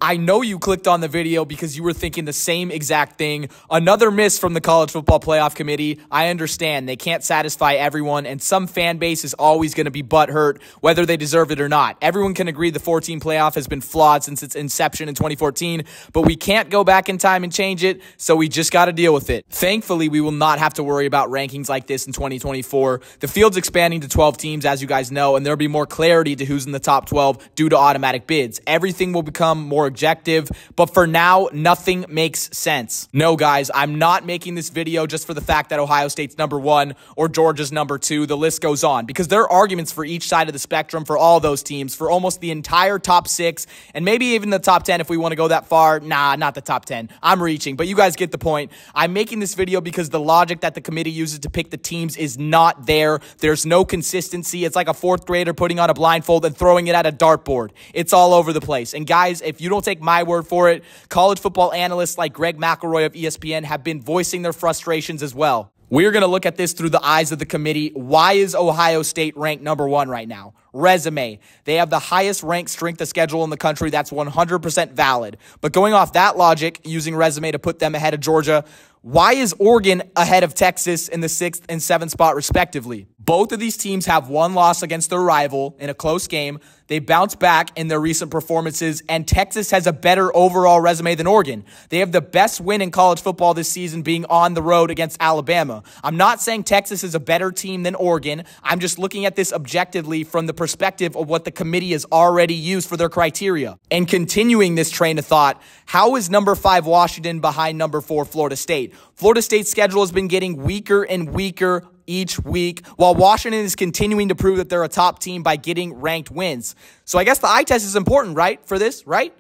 I know you clicked on the video because you were thinking the same exact thing. Another miss from the College Football Playoff Committee. I understand they can't satisfy everyone, and some fan base is always going to be butthurt, whether they deserve it or not. Everyone can agree the 14 playoff has been flawed since its inception in 2014, but we can't go back in time and change it, so we just got to deal with it. Thankfully, we will not have to worry about rankings like this in 2024. The field's expanding to 12 teams, as you guys know, and there'll be more clarity to who's in the top 12 due to automatic bids. Everything will become more objective, but for now, nothing makes sense. No, guys, I'm not making this video just for the fact that Ohio State's #1 or Georgia's #2. The list goes on, because there are arguments for each side of the spectrum for all those teams, for almost the entire top 6, and maybe even the top 10 if we want to go that far. Nah, not the top 10. I'm reaching, but you guys get the point. I'm making this video because the logic that the committee uses to pick the teams is not there. There's no consistency. It's like a 4th grader putting on a blindfold and throwing it at a dartboard. It's all over the place. And guys, if you don't take my word for it, college football analysts like Greg McElroy of ESPN have been voicing their frustrations as well. We're going to look at this through the eyes of the committee. Why is Ohio State ranked #1 right now? Resume. They have the highest ranked strength of schedule in the country. That's 100% valid. But going off that logic, using resume to put them ahead of Georgia, why is Oregon ahead of Texas in the 6th and 7th spot, respectively? Both of these teams have one loss against their rival in a close game. They bounced back in their recent performances, and Texas has a better overall resume than Oregon. They have the best win in college football this season being on the road against Alabama. I'm not saying Texas is a better team than Oregon. I'm just looking at this objectively from the perspective of what the committee has already used for their criteria. And continuing this train of thought, how is #5 Washington behind #4 Florida State? Florida State's schedule has been getting weaker and weaker each week, while Washington is continuing to prove that they're a top team by getting ranked wins. So I guess the eye test is important, right, for this, right?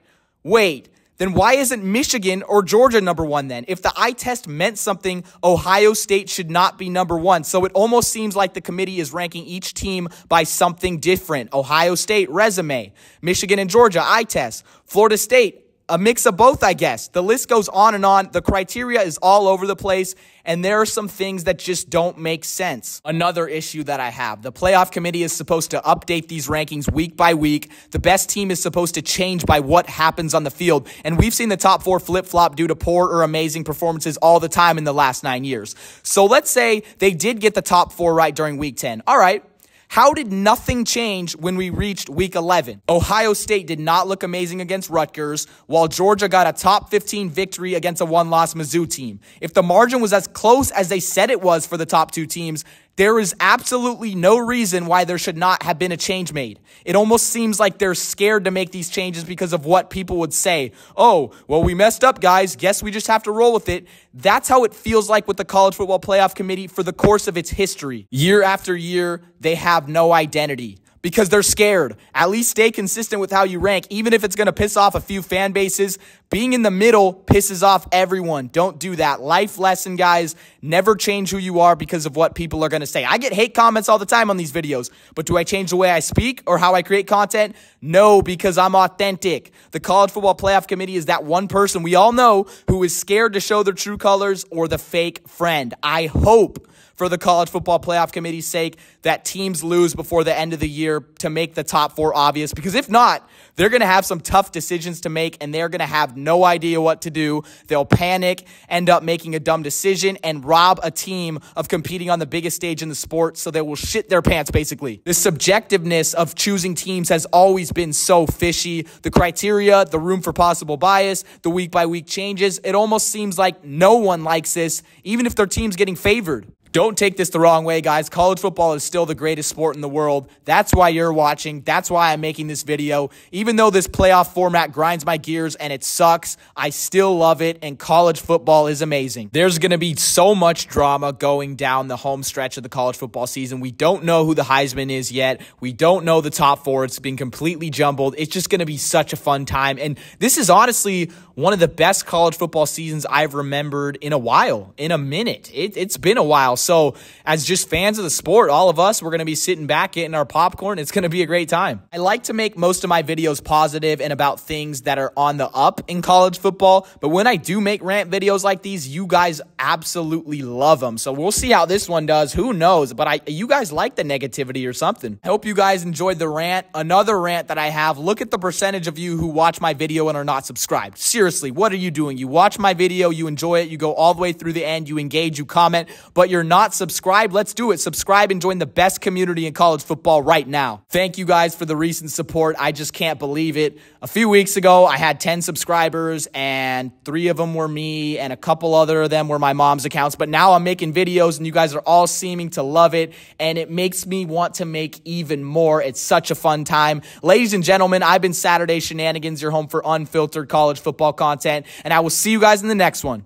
Wait, then why isn't Michigan or Georgia #1 then? If the eye test meant something, Ohio State should not be #1. So it almost seems like the committee is ranking each team by something different. Ohio State, resume. Michigan and Georgia, eye test. Florida State, a mix of both, I guess. The list goes on and on. The criteria is all over the place, and there are some things that just don't make sense. Another issue that I have, the playoff committee is supposed to update these rankings week by week. The best team is supposed to change by what happens on the field, and we've seen the top 4 flip-flop due to poor or amazing performances all the time in the last 9 years. So let's say they did get the top 4 right during week 10. All right. How did nothing change when we reached week 11? Ohio State did not look amazing against Rutgers, while Georgia got a top 15 victory against a 1-loss Mizzou team. If the margin was as close as they said it was for the top 2 teams, there is absolutely no reason why there should not have been a change made. It almost seems like they're scared to make these changes because of what people would say. Oh, well, we messed up, guys. Guess we just have to roll with it. That's how it feels like with the College Football Playoff Committee for the course of its history. Year after year, they have no identity, because they're scared. At least stay consistent with how you rank, even if it's going to piss off a few fan bases. Being in the middle pisses off everyone. Don't do that. Life lesson, guys. Never change who you are because of what people are going to say. I get hate comments all the time on these videos, but do I change the way I speak or how I create content? No, because I'm authentic. The College Football Playoff Committee is that one person we all know who is scared to show their true colors or the fake friend. I hope, for the College Football Playoff Committee's sake, that teams lose before the end of the year to make the top 4 obvious, because if not, they're going to have some tough decisions to make, and they're going to have no idea what to do. They'll panic, end up making a dumb decision, and rob a team of competing on the biggest stage in the sport, so they will shit their pants, basically. The subjectiveness of choosing teams has always been so fishy. The criteria, the room for possible bias, the week-by-week changes, it almost seems like no one likes this, even if their team's getting favored. Don't take this the wrong way, guys. College football is still the greatest sport in the world. That's why you're watching. That's why I'm making this video. Even though this playoff format grinds my gears and it sucks, I still love it, and college football is amazing. There's going to be so much drama going down the home stretch of the college football season. We don't know who the Heisman is yet. We don't know the top 4. It's been completely jumbled. It's just going to be such a fun time. And this is honestly one of the best college football seasons I've remembered in a while, in a minute. It's been a while So as just fans of the sport, all of us, we're going to be sitting back, getting our popcorn. It's going to be a great time. I like to make most of my videos positive and about things that are on the up in college football. But when I do make rant videos like these, you guys absolutely love them. So we'll see how this one does. Who knows? But you guys like the negativity or something. I hope you guys enjoyed the rant. Another rant that I have, look at the percentage of you who watch my video and are not subscribed. Seriously, what are you doing? You watch my video, you enjoy it, you go all the way through the end, you engage, you comment, but you're not subscribed. Let's do it. Subscribe and join the best community in college football right now. Thank you guys for the recent support. I just can't believe it. A few weeks ago, I had 10 subscribers and 3 of them were me and a couple other of them were my mom's accounts. But now I'm making videos and you guys are all seeming to love it and it makes me want to make even more. It's such a fun time. Ladies and gentlemen, I've been Saturday Shenanigans, your home for unfiltered college football content, and I will see you guys in the next one.